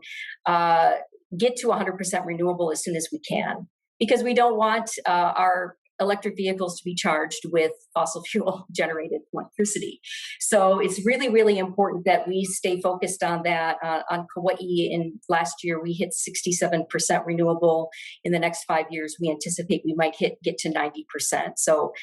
get to 100% renewable as soon as we can, because we don't want our electric vehicles to be charged with fossil fuel generated electricity. So it's really, really important that we stay focused on that. On Kauai, in last year, we hit 67% renewable. In the next 5 years, we anticipate we might get to 90%. So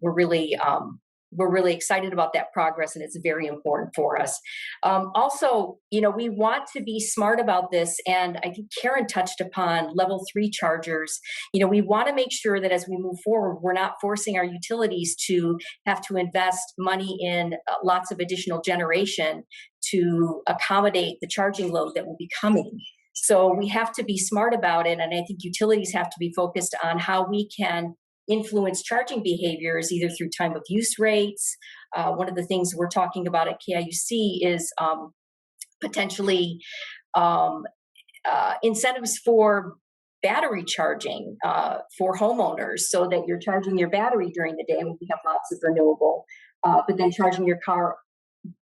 we're really excited about that progress, and it's very important for us. Also, we want to be smart about this, and I think Karen touched upon level 3 chargers. We want to make sure that as we move forward, we're not forcing our utilities to have to invest money in lots of additional generation to accommodate the charging load that will be coming. So we have to be smart about it, and I think utilities have to be focused on how we can influence charging behaviors, either through time of use rates. One of the things we're talking about at KIUC is potentially incentives for battery charging for homeowners, so that you're charging your battery during the day, and we have lots of renewable, but then charging your car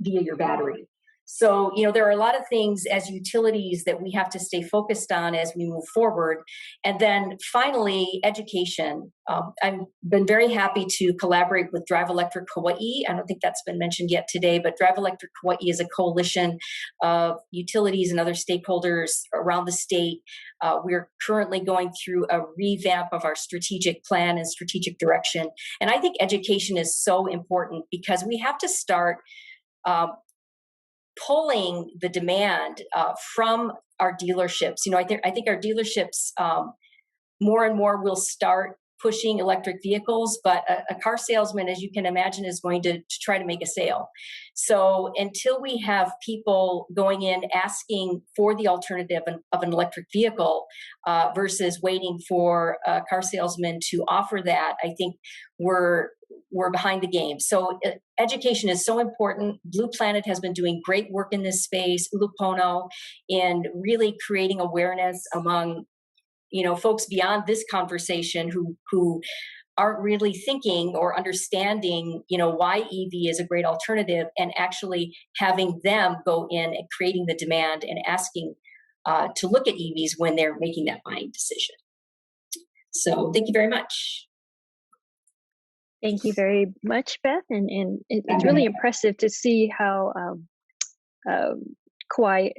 via your battery. So, there are a lot of things as utilities that we have to stay focused on as we move forward. And then finally, education. I've been very happy to collaborate with Drive Electric Hawaii. I don't think that's been mentioned yet today, but Drive Electric Hawaii is a coalition of utilities and other stakeholders around the state. We're currently going through a revamp of our strategic plan and strategic direction. And I think education is so important, because we have to start pulling the demand from our dealerships. I think our dealerships more and more will start pushing electric vehicles, but a car salesman, as you can imagine, is going to try to make a sale. So until we have people going in asking for the alternative of an electric vehicle versus waiting for a car salesman to offer that, I think we're behind the game. So education is so important. Blue Planet has been doing great work in this space, Ulupono, in really creating awareness among folks beyond this conversation who aren't really thinking or understanding, why EV is a great alternative, and actually having them go in and creating the demand and asking to look at EVs when they're making that buying decision. So thank you very much. Thank you very much, Beth. And it's really impressive to see how Kauai,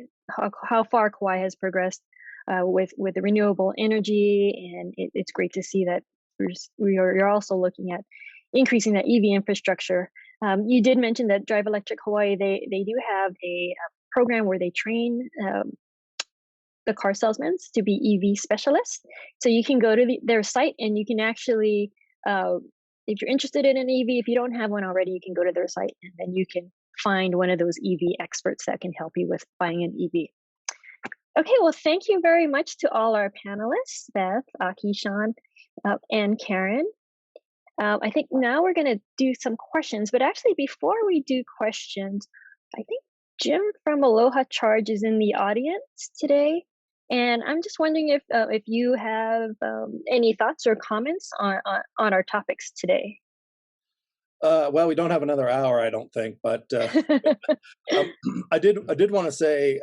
how far Kauai has progressed with the renewable energy, and it's great to see that you're also looking at increasing that EV infrastructure. You did mention that Drive Electric Hawaii, they do have a program where they train the car salesmen to be EV specialists. So you can go to their site and you can actually, if you're interested in an EV, if you don't have one already, you can go to their site and then you can find one of those EV experts that can help you with buying an EV. Okay, well, thank you very much to all our panelists, Beth, Aki, Shawn, and Karen. I think now we're going to do some questions, but actually before we do questions, I think Jim from Aloha Charge is in the audience today. And I'm just wondering if you have any thoughts or comments on our topics today. Well, we don't have another hour, I don't think, but I did want to say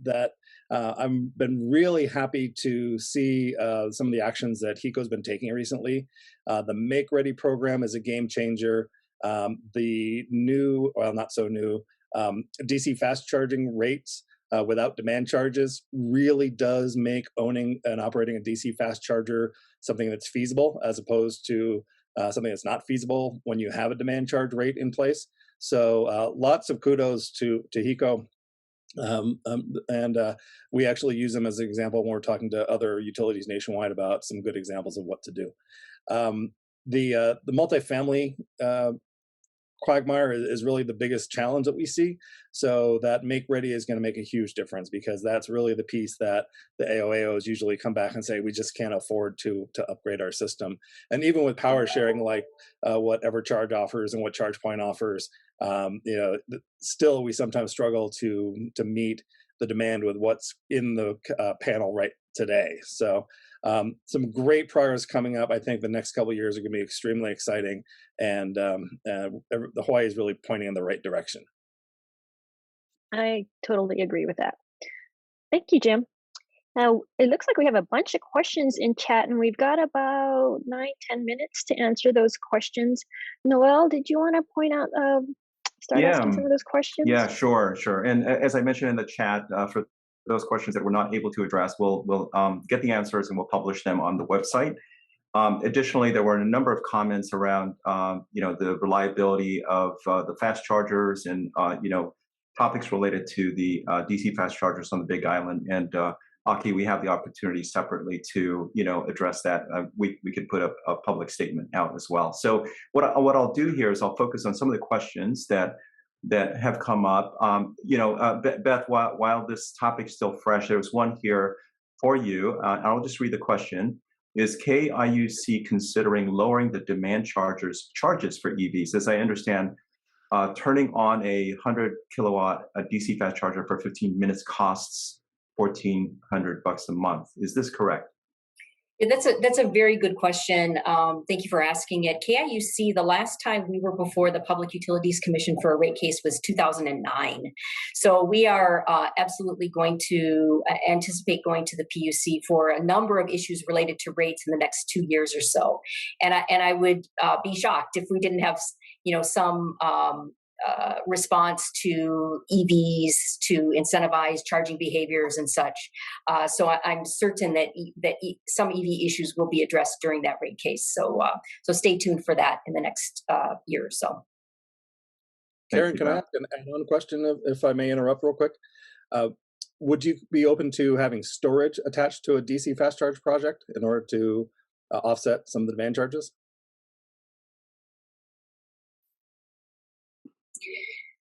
that I've been really happy to see some of the actions that HECO's been taking recently. The Make Ready program is a game changer. The new, well, not so new, DC fast charging rates without demand charges really does make owning and operating a DC fast charger something that's feasible, as opposed to something that's not feasible when you have a demand charge rate in place. So lots of kudos to HECO. And we actually use them as an example when we're talking to other utilities nationwide about some good examples of what to do. The multifamily quagmire is really the biggest challenge that we see. So that Make Ready is going to make a huge difference, because that's really the piece that the AOAOs usually come back and say, we just can't afford to upgrade our system. And even with power sharing, like what EverCharge offers and what ChargePoint offers, still we sometimes struggle to meet the demand with what's in the panel right today. So some great progress coming up. I think the next couple of years are going to be extremely exciting, and the Hawaii is really pointing in the right direction. I totally agree with that. Thank you, Jim. Now, it looks like we have a bunch of questions in chat, and we've got about 9-10 minutes to answer those questions. Noel, did you want to point out, start asking some of those questions? Yeah, sure. And as I mentioned in the chat, for those questions that we're not able to address, we'll get the answers and we'll publish them on the website. Additionally, there were a number of comments around, the reliability of the fast chargers and, topics related to the DC fast chargers on the Big Island. And Aki, we have the opportunity separately to, address that. We could put a public statement out as well. So what I'll do here is I'll focus on some of the questions that have come up. Beth, while this topic's still fresh, there was one here for you. I'll just read the question. Is KIUC considering lowering the demand charges for EVs? As I understand, turning on a 100 kilowatt DC fast charger for 15 minutes costs $1,400 a month. Is this correct? Yeah, that's a very good question. Thank you for asking it. KIUC, the last time we were before the Public Utilities Commission for a rate case was 2009. So we are absolutely going to anticipate going to the PUC for a number of issues related to rates in the next 2 years or so. And I would be shocked if we didn't have some response to EVs to incentivize charging behaviors and such. So I'm certain that some EV issues will be addressed during that rate case. So stay tuned for that in the next year or so. Karen, can I ask an add-on question, if I may interrupt real quick? Would you be open to having storage attached to a DC fast charge project in order to offset some of the demand charges?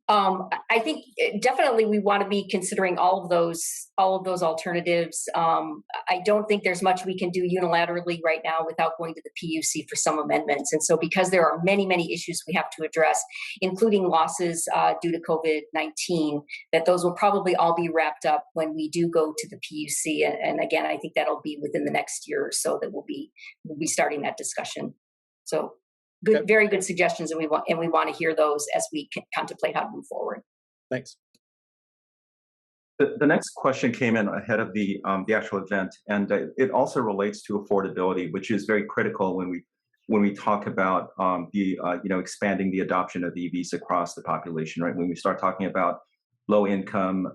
I think definitely we want to be considering all of those alternatives. I don't think there's much we can do unilaterally right now without going to the PUC for some amendments. And so because there are many, many issues we have to address, including losses due to COVID-19, that those will probably all be wrapped up when we do go to the PUC. And again, I think that'll be within the next year or so that we'll be starting that discussion. So good, very good suggestions, and we want to hear those as we contemplate how to move forward. Thanks. The next question came in ahead of the actual event, and it also relates to affordability, which is very critical when we when we talk about expanding the adoption of EVs across the population, right? When we start talking about low income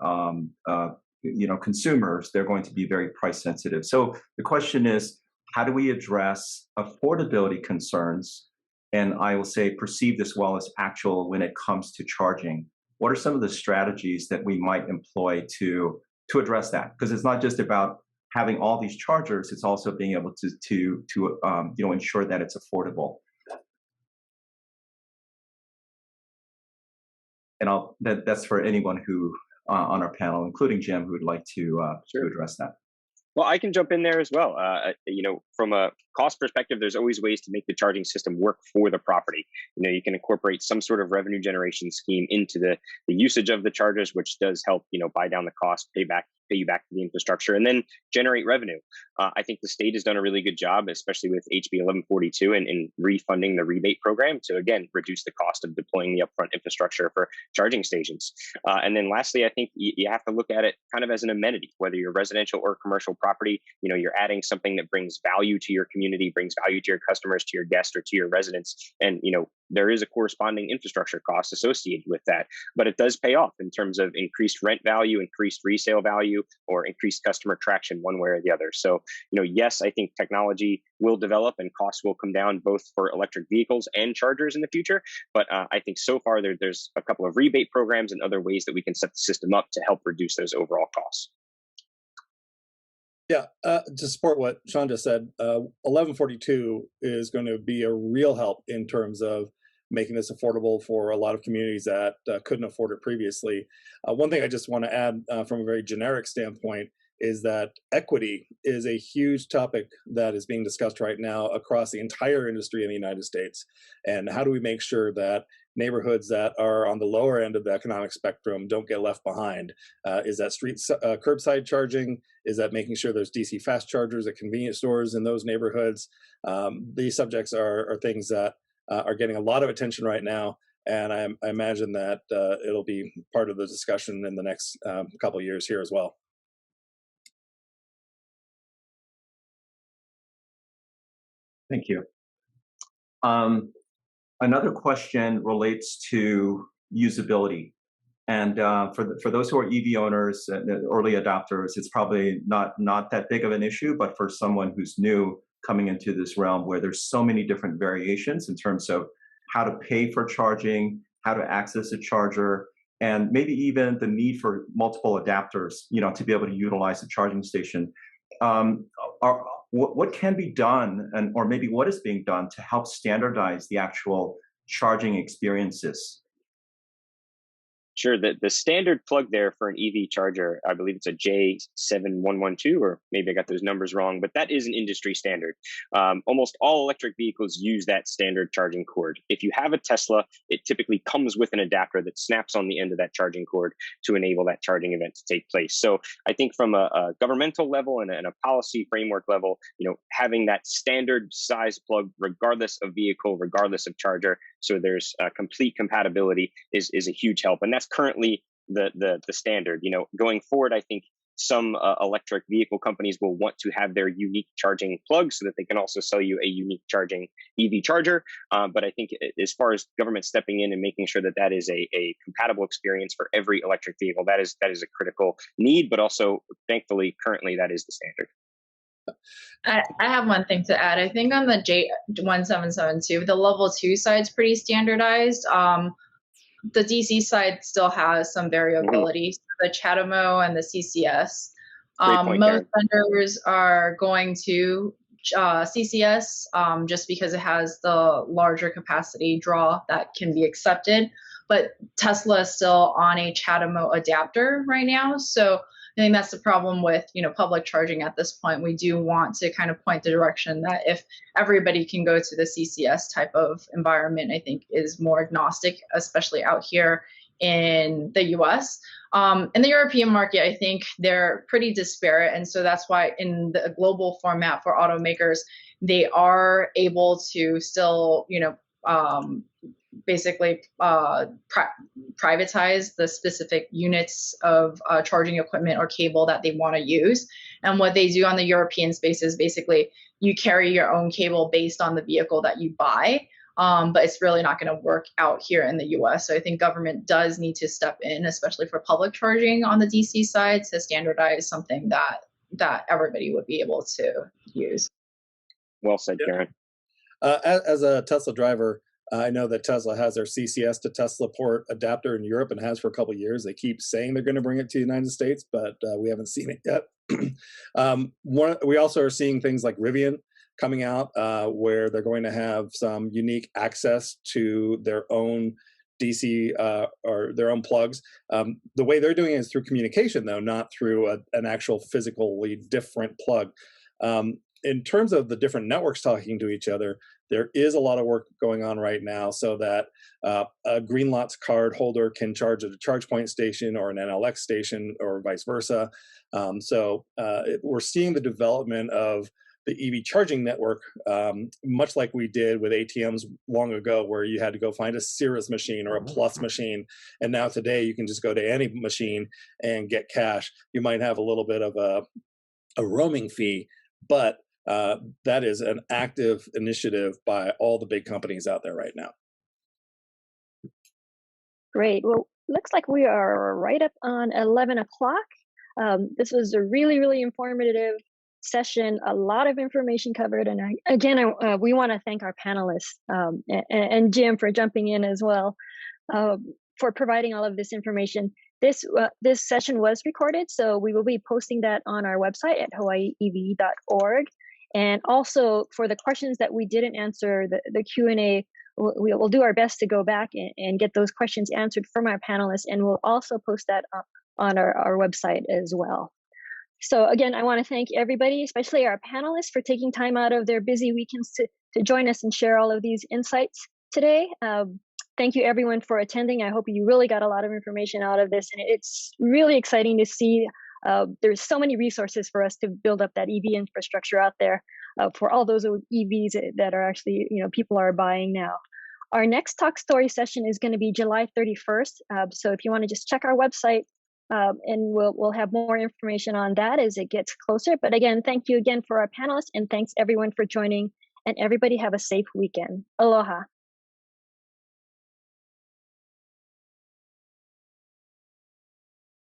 consumers, they're going to be very price sensitive. So the question is, how do we address affordability concerns? And I will say perceived as well as actual when it comes to charging. What are some of the strategies that we might employ to address that? Because it's not just about having all these chargers; it's also being able to ensure that it's affordable. And that's for anyone who on our panel, including Jim, who would like to address that. Well, I can jump in there as well. From a cost perspective, there's always ways to make the charging system work for the property. You can incorporate some sort of revenue generation scheme into the usage of the chargers, which does help, buy down the cost, pay you back to the infrastructure, and then generate revenue. I think the state has done a really good job, especially with HB 1142 and refunding the rebate program to, again, reduce the cost of deploying the upfront infrastructure for charging stations. And then lastly, I think you have to look at it kind of as an amenity, whether you're residential or commercial property. You're adding something that brings value to your community, brings value to your customers, to your guests, or to your residents. And, there is a corresponding infrastructure cost associated with that, but it does pay off in terms of increased rent value, increased resale value, or increased customer traction one way or the other. So, yes, I think technology will develop and costs will come down both for electric vehicles and chargers in the future. But I think so far there's a couple of rebate programs and other ways that we can set the system up to help reduce those overall costs. Yeah, to support what Shawn just said, 1142 is going to be a real help in terms of making this affordable for a lot of communities that couldn't afford it previously. One thing I just want to add from a very generic standpoint is that equity is a huge topic that is being discussed right now across the entire industry in the United States. And how do we make sure that neighborhoods that are on the lower end of the economic spectrum don't get left behind? Is that curbside charging? Is that making sure there's DC fast chargers at convenience stores in those neighborhoods? These subjects are things that are getting a lot of attention right now. And I imagine that it'll be part of the discussion in the next couple of years here as well. Thank you. Another question relates to usability. And for those who are EV owners, early adopters, it's probably not that big of an issue, but for someone who's new coming into this realm where there's so many different variations in terms of how to pay for charging, how to access a charger, and maybe even the need for multiple adapters, to be able to utilize the charging station. What can be done, or maybe what is being done to help standardize the actual charging experiences? Sure. The standard plug there for an EV charger, I believe it's a J7112, or maybe I got those numbers wrong, but that is an industry standard. Almost all electric vehicles use that standard charging cord. If you have a Tesla, it typically comes with an adapter that snaps on the end of that charging cord to enable that charging event to take place. So I think from a governmental level and a policy framework level, having that standard size plug, regardless of vehicle, regardless of charger, so there's complete compatibility is a huge help. And that's currently the standard. Going forward, I think some electric vehicle companies will want to have their unique charging plug so that they can also sell you a unique charging EV charger. But I think as far as government stepping in and making sure that that is a compatible experience for every electric vehicle, that is a critical need. But also, thankfully, currently that is the standard. I have one thing to add. I think on the J1772, the level 2 side's pretty standardized. The DC side still has some variability. So the CHAdeMO and the CCS. Most vendors are going to CCS just because it has the larger capacity draw that can be accepted. But Tesla is still on a CHAdeMO adapter right now. So I think that's the problem with, public charging at this point. We do want to kind of point the direction that if everybody can go to the CCS type of environment, I think is more agnostic, especially out here in the US. In the European market, I think they're pretty disparate. And so that's why in the global format for automakers, they are able to still, basically privatize the specific units of charging equipment or cable that they want to use. And what they do on the European space is basically you carry your own cable based on the vehicle that you buy. But it's really not going to work out here in the US. So I think government does need to step in, especially for public charging on the DC side, to standardize something that everybody would be able to use. Well said, Karen. As a Tesla driver, I know that Tesla has their CCS to Tesla port adapter in Europe and has for a couple of years. They keep saying they're going to bring it to the United States, but we haven't seen it yet. We also are seeing things like Rivian coming out where they're going to have some unique access to their own DC or their own plugs. The way they're doing it is through communication, though, not through an actual physically different plug. In terms of the different networks talking to each other, there is a lot of work going on right now so that a Greenlots card holder can charge at a charge point station or an enelX station or vice versa. We're seeing the development of the EV charging network, much like we did with ATMs long ago, where you had to go find a Cirrus machine or a Plus machine. And now today you can just go to any machine and get cash. You might have a little bit of a roaming fee, but that is an active initiative by all the big companies out there right now. Great. Well, looks like we are right up on 11 o'clock. This was a really, really informative session, a lot of information covered. And we want to thank our panelists and Jim for jumping in as well, for providing all of this information. This session was recorded, so we will be posting that on our website at hawaiiev.org. And also for the questions that we didn't answer, the Q&A, we'll do our best to go back and get those questions answered from our panelists, and we'll also post that on our website as well. So again, I want to thank everybody, especially our panelists, for taking time out of their busy weekends to join us and share all of these insights today. Thank you everyone for attending. I hope you really got a lot of information out of this, and it's really exciting to see there's so many resources for us to build up that EV infrastructure out there for all those EVs that are actually, people are buying now. Our next Talk Story session is going to be July 31st. So if you want to just check our website, and we'll have more information on that as it gets closer. But again, thank you again for our panelists, and thanks everyone for joining, and everybody have a safe weekend. Aloha.